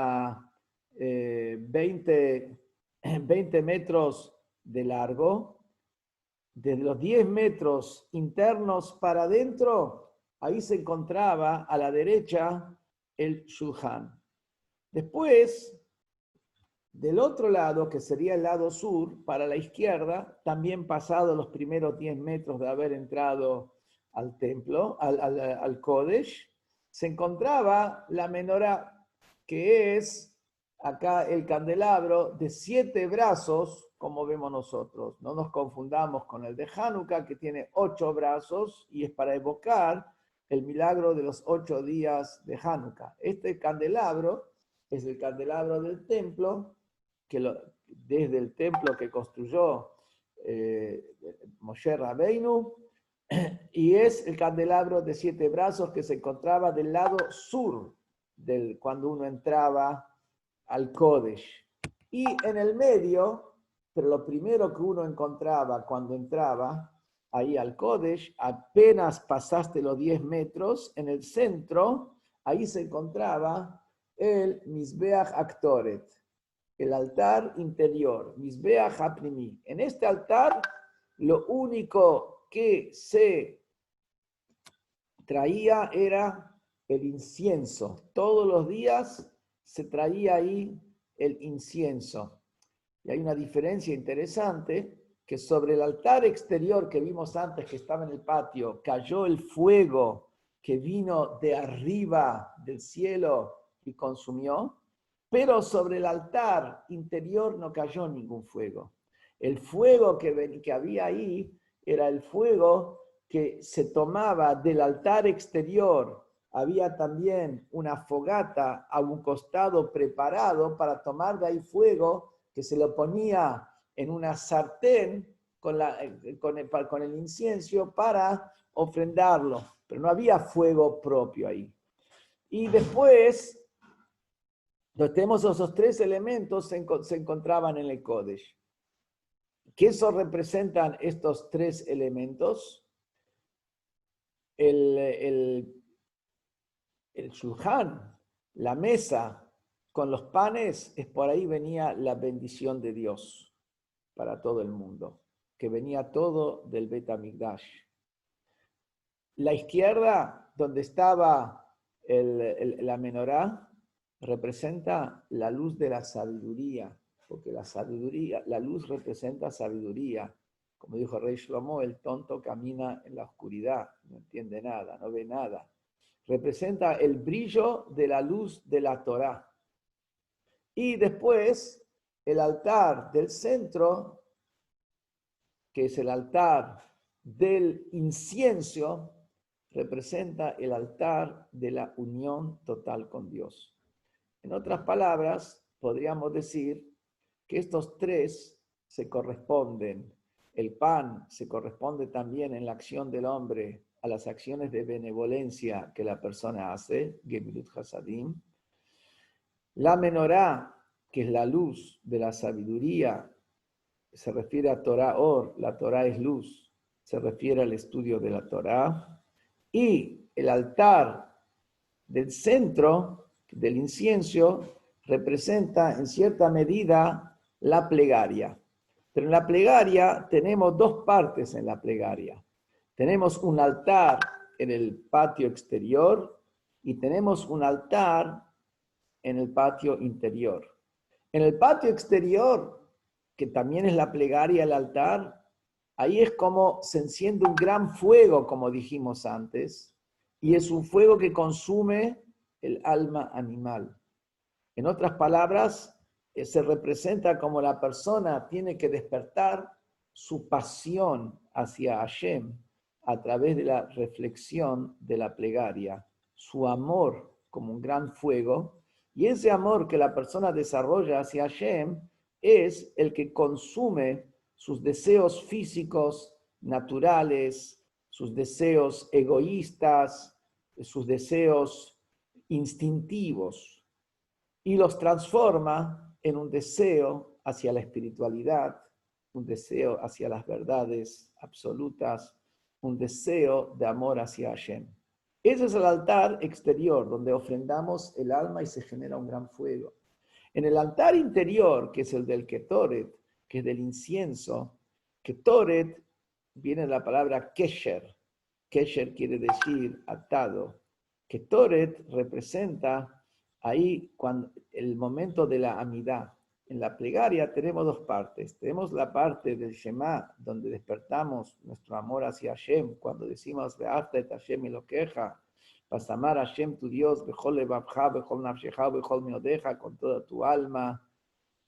S1: metros de largo, desde los 10 metros internos para adentro, ahí se encontraba a la derecha el Shulchan. Después, del otro lado, que sería el lado sur, para la izquierda, también pasado los primeros 10 metros de haber entrado al templo, al Kodesh, se encontraba la menorá, que es acá el candelabro de 7 brazos, como vemos nosotros. No nos confundamos con el de Hanukkah, que tiene 8 brazos y es para evocar el milagro de los 8 días de Hanukkah. Este candelabro es el candelabro del templo, desde el templo que construyó Moshe Rabbeinu, y es el candelabro de 7 brazos que se encontraba del lado sur, cuando uno entraba al Kodesh. Y en el medio, pero lo primero que uno encontraba cuando entraba ahí al Kodesh, apenas pasaste los 10 metros, en el centro, ahí se encontraba el Mizbeach Aktoret, el altar interior, Mizbeach Hapnimi. En este altar, lo único que se traía era el incienso. Todos los días se traía ahí el incienso. Y hay una diferencia interesante, que sobre el altar exterior que vimos antes, que estaba en el patio, cayó el fuego que vino de arriba del cielo y consumió, pero sobre el altar interior no cayó ningún fuego. El fuego que había ahí era el fuego que se tomaba del altar exterior. Había también una fogata a un costado preparado para tomar de ahí fuego, que se lo ponía en una sartén con el incienso para ofrendarlo, pero no había fuego propio ahí. Y después, tenemos esos 3 elementos se encontraban en el Kodesh. ¿Qué representan estos 3 elementos? El Shulchan, la mesa con los panes, es por ahí venía la bendición de Dios para todo el mundo, que venía todo del Bet HaMikdash. La izquierda, donde estaba la menorá, representa la luz de la sabiduría, porque la luz representa sabiduría. Como dijo Rey Shlomo, el tonto camina en la oscuridad, no entiende nada, no ve nada. Representa el brillo de la luz de la Torá. Y después, el altar del centro, que es el altar del incienso, representa el altar de la unión total con Dios. En otras palabras, podríamos decir que estos 3 se corresponden. El pan se corresponde también en la acción del hombre a las acciones de benevolencia que la persona hace, Gemilut Hasadim. La menorá, que es la luz de la sabiduría, se refiere a Torah Or, la Torah es luz, se refiere al estudio de la Torah. Y el altar del centro, del incienso, representa en cierta medida la plegaria. Pero en la plegaria tenemos 2 partes en la plegaria. Tenemos un altar en el patio exterior y tenemos un altar en el patio interior. En el patio exterior, que también es la plegaria, el altar, ahí es como se enciende un gran fuego, como dijimos antes, y es un fuego que consume el alma animal. En otras palabras, se representa como la persona tiene que despertar su pasión hacia Hashem a través de la reflexión de la plegaria, su amor como un gran fuego, y ese amor que la persona desarrolla hacia Hashem es el que consume sus deseos físicos, naturales, sus deseos egoístas, sus deseos instintivos, y los transforma en un deseo hacia la espiritualidad, un deseo hacia las verdades absolutas, un deseo de amor hacia Hashem. Ese es el altar exterior, donde ofrendamos el alma y se genera un gran fuego. En el altar interior, que es el del Ketoret, que es del incienso, Ketoret viene de la palabra Kesher. Kesher quiere decir atado. Ketoret representa ahí cuando, el momento de la amidad. En la plegaria tenemos dos partes. Tenemos la parte del Shema, donde despertamos nuestro amor hacia Hashem, cuando decimos Ve'afta et Hashem Elokeja, vas a amar a Hashem tu Dios, Bechol levavcha, Bechol nafshecha, Bechol miodeja, con toda tu alma,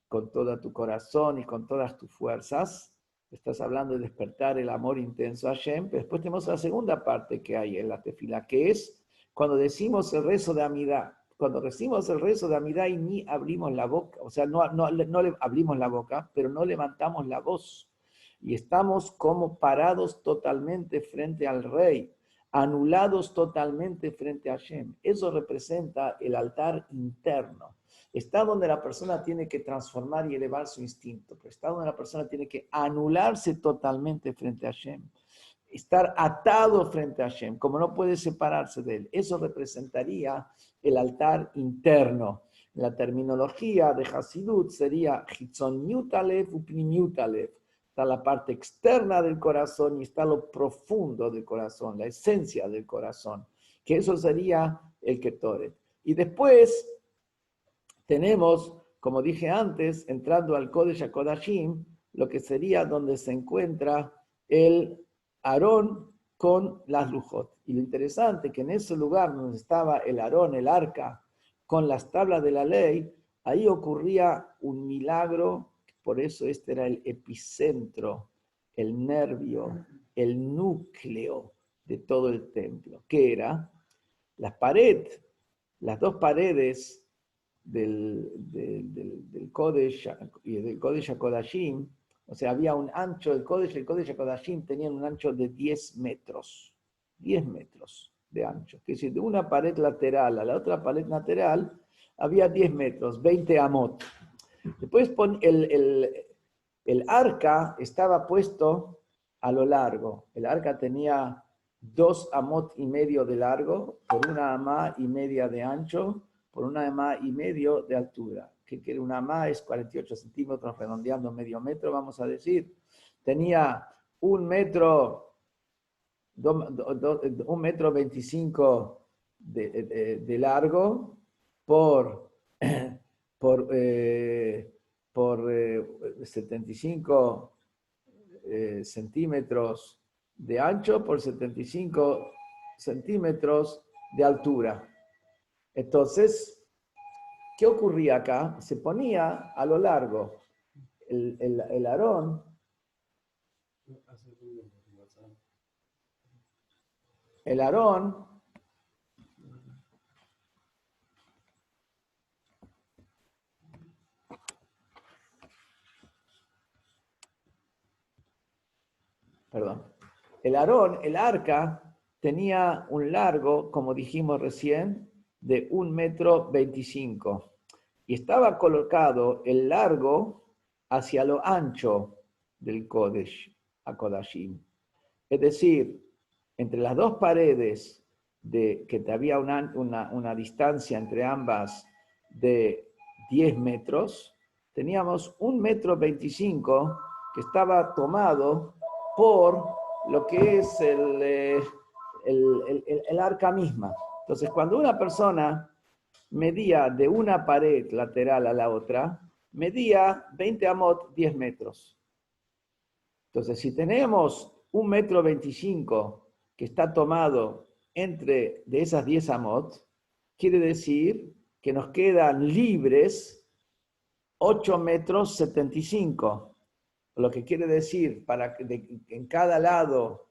S1: con todo tu corazón y con todas tus fuerzas. Estás hablando de despertar el amor intenso a Hashem. Pero después tenemos la segunda parte que hay en la tefila, que es cuando decimos el rezo de Amidá. Cuando decimos el rezo de Amidá y ni abrimos la boca, o sea, no le abrimos la boca, pero no levantamos la voz. Y estamos como parados totalmente frente al Rey, anulados totalmente frente a Hashem. Eso representa el altar interno. Está donde la persona tiene que transformar y elevar su instinto, pero está donde la persona tiene que anularse totalmente frente a Hashem. Estar atado frente a Hashem, como no puede separarse de él. Eso representaría el altar interno. La terminología de Hasidut sería Hitzoniut Alev Upnimiut Alev. Está la parte externa del corazón y está lo profundo del corazón, la esencia del corazón, que eso sería el Ketoret. Y después tenemos, como dije antes, entrando al Kodesh HaKodashim, lo que sería donde se encuentra el Aarón con las Lujot. Y lo interesante es que en ese lugar donde estaba el Aarón, el arca, con las tablas de la ley, ahí ocurría un milagro. Por eso este era el epicentro, el nervio, el núcleo de todo el templo, que era las paredes, las dos paredes del Kodesh y del Kodesh HaKodashim. O sea, había un ancho del Kodesh, el Kodesh HaKodashim tenían un ancho de 10 metros, 10 metros de ancho. Que si de una pared lateral a la otra pared lateral había 10 metros, 20 amot. Después el arca estaba puesto a lo largo. El arca tenía 2 amot y medio de largo, por 1 amá y media de ancho, por 1 amá y medio de altura. Que una amá es 48 centímetros, redondeando medio metro, vamos a decir. Tenía 1 metro, 1 metro 25 de largo por 75 centímetros de ancho por 75 centímetros de altura. Entonces, ¿qué ocurría acá? Se ponía a lo largo el Aarón, el arca, tenía un largo, como dijimos recién, de 1,25 metros. Y estaba colocado el largo hacia lo ancho del Kodesh HaKodashim. Es decir, entre las dos paredes, que había una distancia entre ambas de 10 metros, teníamos 1,25 metros que estaba tomado por lo que es el arca misma. Entonces, cuando una persona medía de una pared lateral a la otra, medía 20 amot, 10 metros. Entonces, si tenemos 1,25 metros que está tomado de esas 10 amot, quiere decir que nos quedan libres 8 metros 75. Lo que quiere decir, en cada lado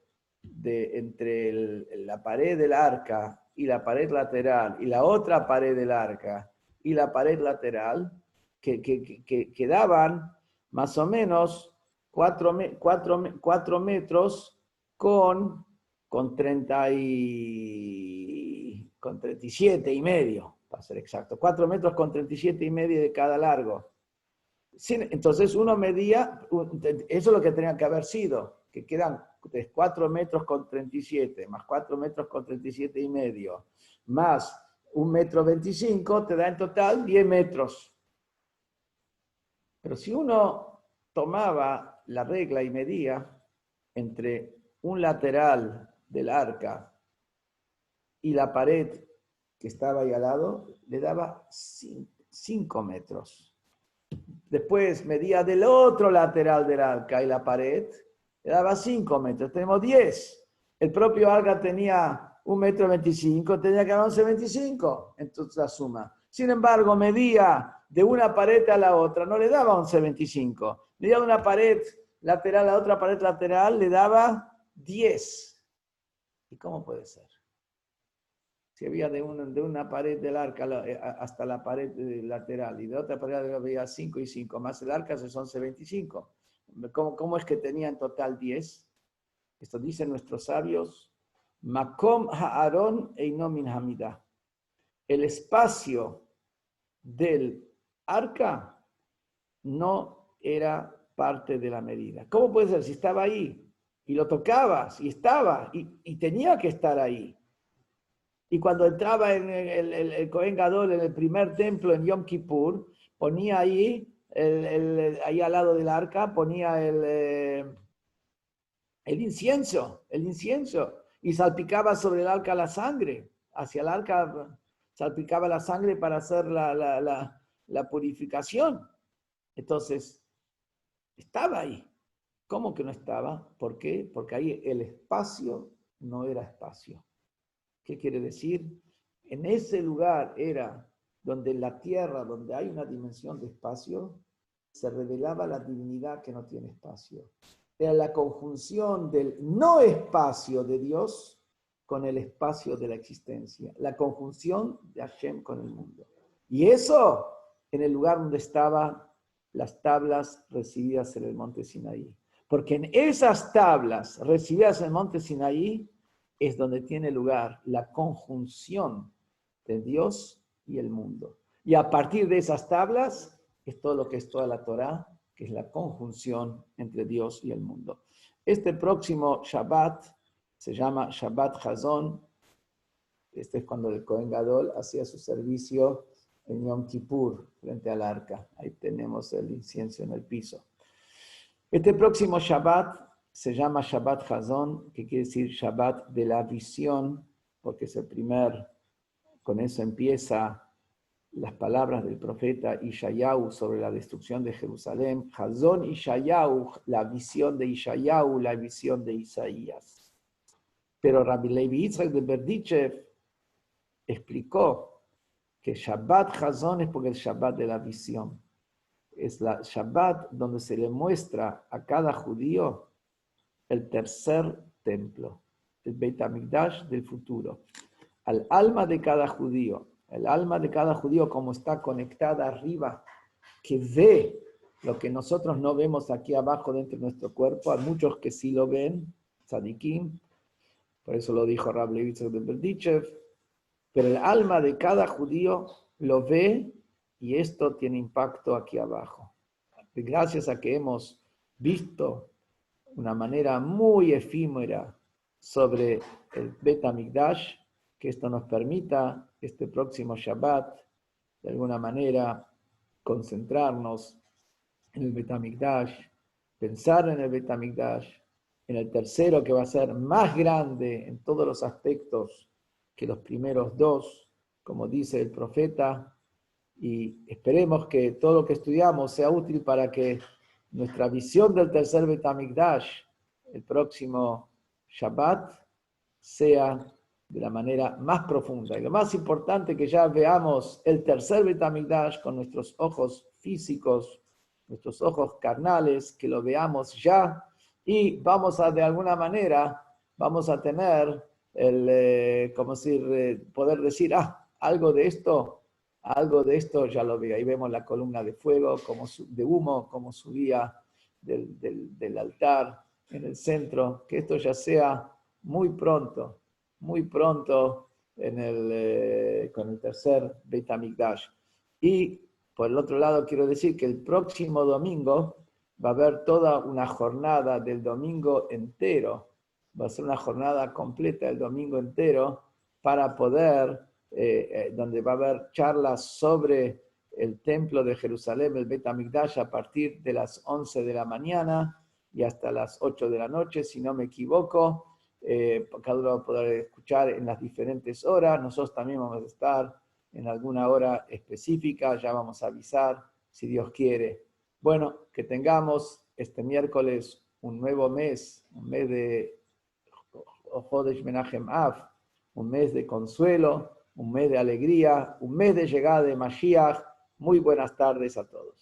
S1: entre la pared del arca y la pared lateral, y la otra pared del arca y la pared lateral, que quedaban más o menos 4 metros con 37 y medio, para ser exacto. 4 metros con 37 y medio de cada largo. Entonces uno medía, eso es lo que tenía que haber sido, que quedan 4 metros con 37, más 4 metros con 37 y medio, más 1 metro 25, te da en total 10 metros. Pero si uno tomaba la regla y medía entre un lateral del arca y la pared que estaba ahí al lado, le daba 5 metros. Después medía del otro lateral del arca y la pared, le daba 5 metros. Tenemos 10. El propio arca tenía 1,25 m, tenía que dar 11,25 entonces la suma. Sin embargo, medía de una pared a la otra, no le daba 11,25. Medía de una pared lateral a otra pared lateral, le daba 10. ¿Y cómo puede ser? Si había de una pared del arca hasta la pared lateral y de otra pared había 5 y 5, más el arca es 11,25. ¿Cómo es que tenía en total 10? Esto dicen nuestros sabios, Makom ha'aron eino min hamidah. El espacio del arca no era parte de la medida. ¿Cómo puede ser? Si estaba ahí y lo tocabas y estaba y tenía que estar ahí. Y cuando entraba en el Kohen Gadol en el primer templo en Yom Kippur, ponía ahí, ahí al lado del arca, ponía el incienso, y salpicaba sobre el arca la sangre. Hacia el arca salpicaba la sangre para hacer la purificación. Entonces, estaba ahí. ¿Cómo que no estaba? ¿Por qué? Porque ahí el espacio no era espacio. ¿Qué quiere decir? En ese lugar era donde la tierra, donde hay una dimensión de espacio, se revelaba la divinidad que no tiene espacio. Era la conjunción del no espacio de Dios con el espacio de la existencia. La conjunción de Hashem con el mundo. Y eso en el lugar donde estaban las tablas recibidas en el monte Sinaí. Porque en esas tablas recibidas en el monte Sinaí es donde tiene lugar la conjunción de Dios y el mundo. Y a partir de esas tablas es todo lo que es toda la Torá, que es la conjunción entre Dios y el mundo. Este próximo Shabbat se llama Shabbat Hazon. Este es cuando el Kohen Gadol hacía su servicio en Yom Kippur, frente al arca. Ahí tenemos el incienso en el piso. Este próximo Shabbat se llama Shabbat Hazon, que quiere decir Shabbat de la visión, porque es el primer, con eso empieza las palabras del profeta Ishayahu sobre la destrucción de Jerusalén. Hazon Ishayahu, la visión de Ishayahu, la visión de Isaías. Pero Rabbi Levi Yitzhak de Berdichev explicó que Shabbat Hazon es porque el Shabbat de la visión. Es la Shabbat donde se le muestra a cada judío el tercer templo, el Beit HaMikdash del futuro. Al alma de cada judío, el alma de cada judío como está conectada arriba, que ve lo que nosotros no vemos aquí abajo dentro de nuestro cuerpo, hay muchos que sí lo ven, tzadikim, por eso lo dijo Rabbi Levi de Berdichev, pero el alma de cada judío lo ve y esto tiene impacto aquí abajo. Gracias a que hemos visto una manera muy efímera sobre el Beit HaMikdash, que esto nos permita este próximo Shabbat, de alguna manera, concentrarnos en el Beit HaMikdash, pensar en el Beit HaMikdash, en el tercero que va a ser más grande en todos los aspectos que los primeros dos, como dice el profeta, y esperemos que todo lo que estudiamos sea útil para que nuestra visión del tercer Beit HaMikdash, el próximo Shabbat, sea de la manera más profunda. Y lo más importante que ya veamos el tercer Beit HaMikdash con nuestros ojos físicos, nuestros ojos carnales, que lo veamos ya y vamos a, de alguna manera, vamos a tener como decir, poder decir, algo de esto ya lo vi. Ahí vemos la columna de fuego, de humo, como subía del altar en el centro, que esto ya sea muy pronto con el tercer Beit HaMikdash. Y por el otro lado, quiero decir que el próximo domingo va a haber toda una jornada del domingo entero, va a ser una jornada completa el domingo entero para poder, donde va a haber charlas sobre el templo de Jerusalén, el Beit HaMikdash, a partir de las 11 de la mañana y hasta las 8 de la noche, si no me equivoco. Cada uno va a poder escuchar en las diferentes horas. Nosotros también vamos a estar en alguna hora específica, ya vamos a avisar si Dios quiere. Bueno, que tengamos este miércoles un nuevo mes, un mes de Jodesh Menachem Av, un mes de consuelo, un mes de alegría, un mes de llegada de Mashiach. Muy buenas tardes a todos.